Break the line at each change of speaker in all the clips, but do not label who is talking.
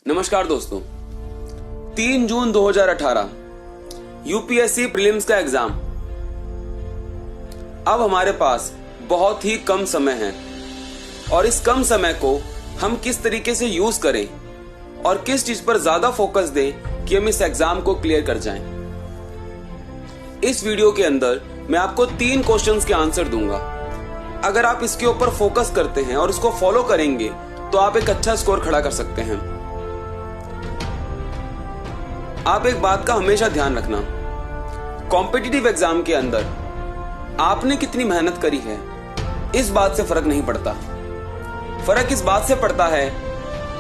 नमस्कार दोस्तों, 3 जून 2018 UPSC prelims का एग्जाम। अब हमारे पास बहुत ही कम समय है और इस कम समय को हम किस तरीके से यूज करें और किस चीज पर ज्यादा फोकस दें कि हम इस एग्जाम को क्लियर कर जाएं। इस वीडियो के अंदर मैं आपको 3 क्वेश्चंस के आंसर दूंगा। अगर आप इसके ऊपर फोकस करते हैं और इसको फॉलो करेंगे तो आप एक अच्छा स्कोर खड़ा कर सकते हैं। आप एक बात का हमेशा ध्यान रखना, कॉम्पिटिटिव एग्जाम के अंदर आपने कितनी मेहनत करी है इस बात से फर्क नहीं पड़ता। फर्क इस बात से पड़ता है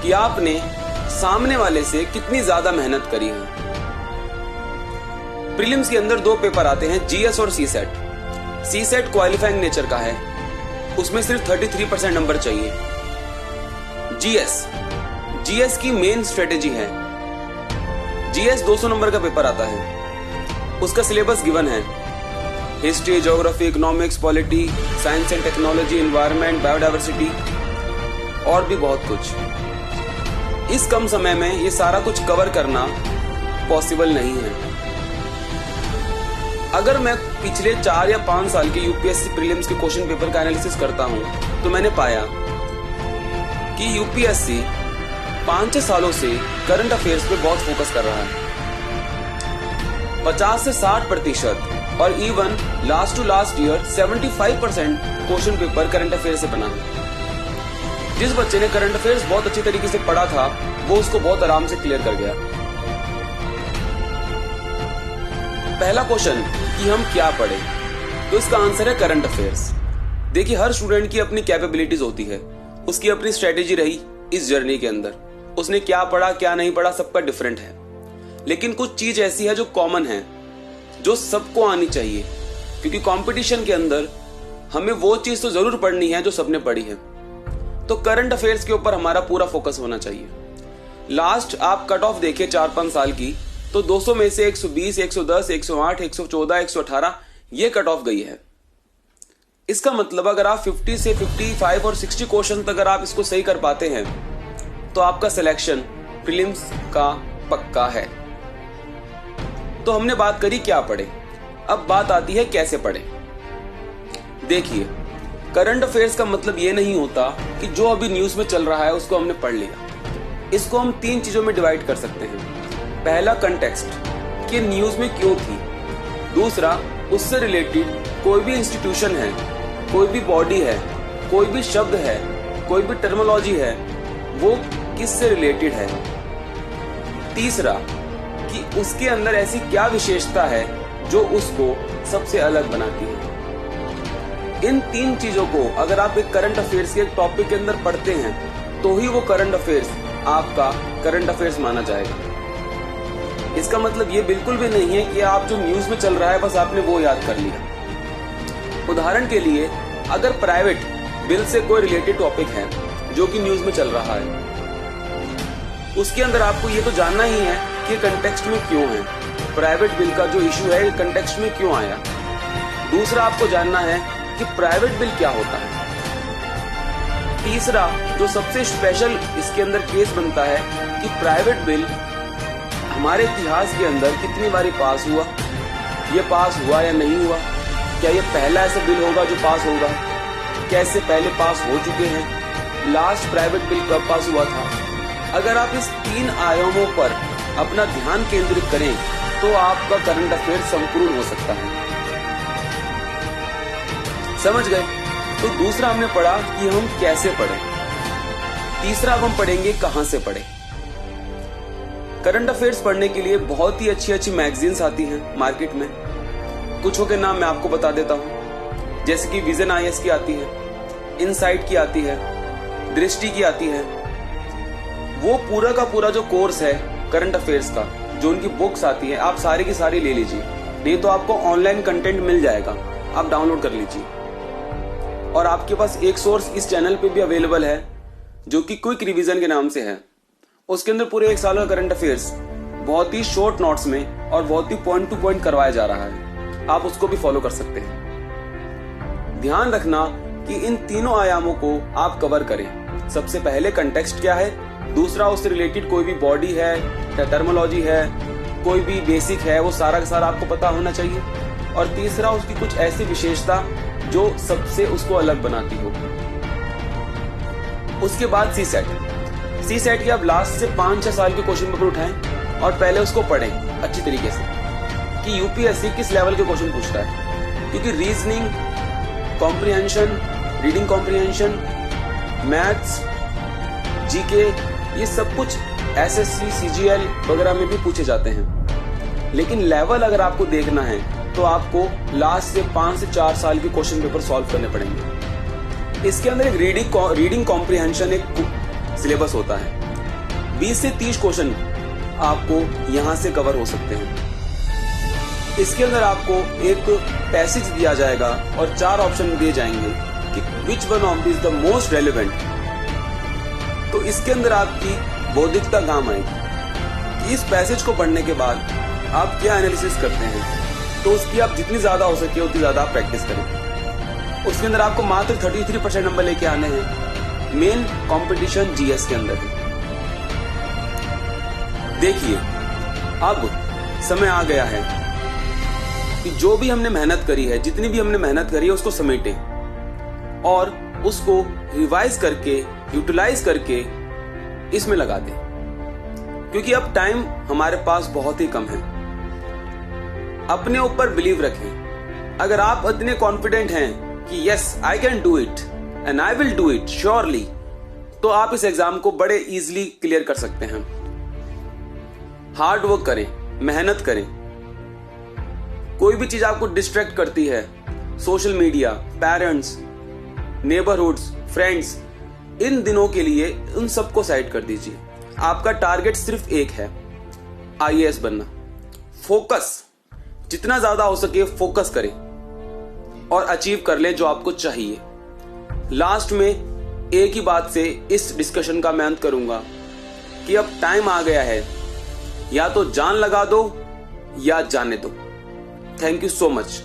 कि आपने सामने वाले से कितनी ज्यादा मेहनत करी है। प्रीलिम्स के अंदर 2 पेपर आते हैं, जीएस और सीसेट। सीसेट क्वालिफाइंग नेचर का है, उसमें सिर्फ 33% नंबर चाहिए। जीएस की मेन स्ट्रेटेजी है। जीएस 200 नंबर का पेपर आता है, उसका सिलेबस गिवन है, history, geography, economics, polity, science and technology, environment, biodiversity और भी बहुत कुछ। इस कम समय में ये सारा कुछ कवर करना पॉसिबल नहीं है। अगर मैं पिछले 4 या 5 साल के यूपीएससी प्रीलिम्स के क्वेश्चन पेपर का एनालिसिस करता हूं तो मैंने पाया कि यूपीएससी 5-6 सालों से करंट अफेयर्स पे बहुत फोकस कर रहा है। 50 से 60% और even last to last year 75% question paper current affair से बना है। जिस बच्चे ने करंट अफेयर्स बहुत अच्छी तरीके से पढ़ा था वो उसको बहुत आराम से क्लियर कर गया। पहला क्वेश्चन कि हम क्या पढ़े, तो इसका आंसर है करंट अफेयर्स। देखिए, हर स्टूडेंट की अपनी कैपेबिलिटीज होती है, उसकी अपनी स्ट्रेटेजी रही इस जर्नी के अंदर। उसने क्या पढ़ा क्या नहीं पढ़ा सबका डिफरेंट है, लेकिन कुछ चीज ऐसी है जो कॉमन है, जो सबको आनी चाहिए, क्योंकि कंपटीशन के अंदर हमें वो चीज तो जरूर पढ़नी है जो सबने पढ़ी है। तो करंट अफेयर्स के ऊपर हमारा पूरा फोकस होना चाहिए। लास्ट आप कट ऑफ देखें 4-5 साल की, तो 200 में से 120, 110, 108, 114, 118 ये कट ऑफ गई है। इसका मतलब अगर आप 50 से 55 और 60 क्वेश्चन तक अगर आप इसको सही कर पाते हैं तो आपका सिलेक्शन प्रीलिम्स का पक्का है। तो हमने बात करी क्या पढ़े, अब बात आती है कैसे पढ़े। देखिए, करंट अफेयर्स का मतलब ये नहीं होता कि जो अभी न्यूज में चल रहा है उसको हमने पढ़ लिया। इसको हम 3 चीजों में डिवाइड कर सकते हैं। पहला, कंटेक्स्ट कि न्यूज में क्यों थी। दूसरा, उससे रिलेटेड कोई भी इंस्टीट्यूशन है, कोई भी बॉडी है, कोई भी शब्द है, कोई भी टर्मिनोलॉजी है, वो किससे रिलेटेड है। तीसरा, कि उसके अंदर ऐसी क्या विशेषता है जो उसको सबसे अलग बनाती है। इन 3 चीजों को अगर आप एक करंट अफेयर्स के एक टॉपिक के अंदर पढ़ते हैं तो ही वो करंट अफेयर्स आपका करंट अफेयर्स माना जाएगा। इसका मतलब ये बिल्कुल भी नहीं है कि आप जो न्यूज में चल रहा है बस आपने वो याद कर लिया। उदाहरण के लिए, अगर प्राइवेट बिल से कोई रिलेटेड टॉपिक है जो कि न्यूज में चल रहा है, उसके अंदर आपको ये तो जानना ही है कि कंटेक्स्ट में क्यों है, प्राइवेट बिल का जो इशू है कंटेक्स्ट में क्यों आया। दूसरा, आपको जानना है कि प्राइवेट बिल क्या होता है। तीसरा, जो सबसे स्पेशल इसके अंदर केस बनता है कि प्राइवेट बिल हमारे इतिहास के अंदर कितनी बारी पास हुआ, ये पास हुआ या नहीं हुआ, क्या ये पहला ऐसा बिल होगा जो पास होगा, कैसे पहले पास हो चुके हैं, लास्ट प्राइवेट बिल कब पास हुआ था। अगर आप इस 3 आयामों पर अपना ध्यान केंद्रित करें तो आपका करंट अफेयर संपूर्ण हो सकता है। समझ गए? तो दूसरा हमने पढ़ा कि हम कैसे पढ़ें। तीसरा अब हम पढ़ेंगे कहां से पढ़ें। करंट अफेयर्स पढ़ने के लिए बहुत ही अच्छी अच्छी मैगजीन्स आती हैं मार्केट में। कुछों के नाम मैं आपको बता देता हूं, जैसे कि विजन आईएएस की आती है, इनसाइट की आती है, दृष्टि की आती है। वो पूरा का पूरा जो कोर्स है करंट अफेयर्स का, जो उनकी बुक्स आती है, आप सारी की सारी ले लीजिए। नहीं तो आपको ऑनलाइन कंटेंट मिल जाएगा, आप डाउनलोड कर लीजिए। और आपके पास एक सोर्स इस चैनल पे भी अवेलेबल है जो कि क्विक रिवीजन के नाम से है। उसके अंदर पूरे 1 साल का करंट अफेयर्स बहुत ही शॉर्ट नोट्स में और बहुत ही पॉइंट टू पॉइंट करवाया जा रहा है। आप उसको भी फॉलो कर सकते हैं। ध्यान रखना कि इन तीनों आयामों को आप कवर करें। सबसे पहले कंटेक्स्ट क्या है, दूसरा उससे रिलेटेड कोई भी बॉडी है या टर्मोलॉजी है, कोई भी बेसिक है, वो सारा का सारा आपको पता होना चाहिए। और तीसरा उसकी कुछ ऐसी विशेषता जो सबसे उसको अलग बनाती हो। उसके बाद सी सेट के आप लास्ट से 5-6 साल के क्वेश्चन पेपर उठाएं और पहले उसको पढ़ें अच्छी तरीके से कि यूपीएससी किस लेवल के क्वेश्चन पूछता है, क्योंकि reasoning comprehension, reading comprehension, maths, GK, ये सब कुछ एसएससी, सीजीएल वगैरह में भी पूछे जाते हैं। लेकिन लेवल अगर आपको देखना है तो आपको लास्ट से 5 से 4 साल के क्वेश्चन पेपर सॉल्व करने पड़ेंगे। इसके अंदर एक रीडिंग कॉम्प्रिहेंशन एक सिलेबस होता है। 20 से 30 क्वेश्चन आपको यहां से कवर हो सकते हैं। इसके अंदर आपको एक पैसेज दिया जाएगा और 4 ऑप्शन दिए जाएंगे कि which one of this the most relevant. तो इसके अंदर आपकी बौद्धिकता काम आएगी कि इस पैसेज को पढ़ने के बाद आप क्या एनालिसिस करते हैं। तो उसकी आप जितनी ज्यादा हो सके उतनी ज्यादा आप प्रैक्टिस करें। उसके अंदर आपको मात्र 33% नंबर लेके आने हैं। मेन कंपटीशन जीएस के अंदर है। देखिए, अब समय आ गया है कि जो भी हमने मेहनत करी है, जितनी भी हमने मेहनत करी है, उसको समेटें और उसको रिवाइज करके, यूटिलाइज करके इसमें लगा दें, क्योंकि अब टाइम हमारे पास बहुत ही कम है। अपने ऊपर बिलीव रखें। अगर आप इतने कॉन्फिडेंट हैं कि yes I can do it and I will do it surely, तो आप इस एग्जाम को बड़े इजीली क्लियर कर सकते हैं। हार्ड वर्क करें, मेहनत करें। कोई भी चीज आपको डिस्ट्रैक्ट करती है, social media, parents, neighbourhoods, friends, इन दिनों के लिए उन सबको साइड कर दीजिए। आपका टारगेट सिर्फ एक है, आईएएस बनना। फोकस, जितना ज्यादा हो सके फोकस करें और अचीव कर ले जो आपको चाहिए। लास्ट में एक ही बात से इस डिस्कशन का मैं अंत करूंगा कि अब टाइम आ गया है, या तो जान लगा दो या जाने दो। Thank you so much.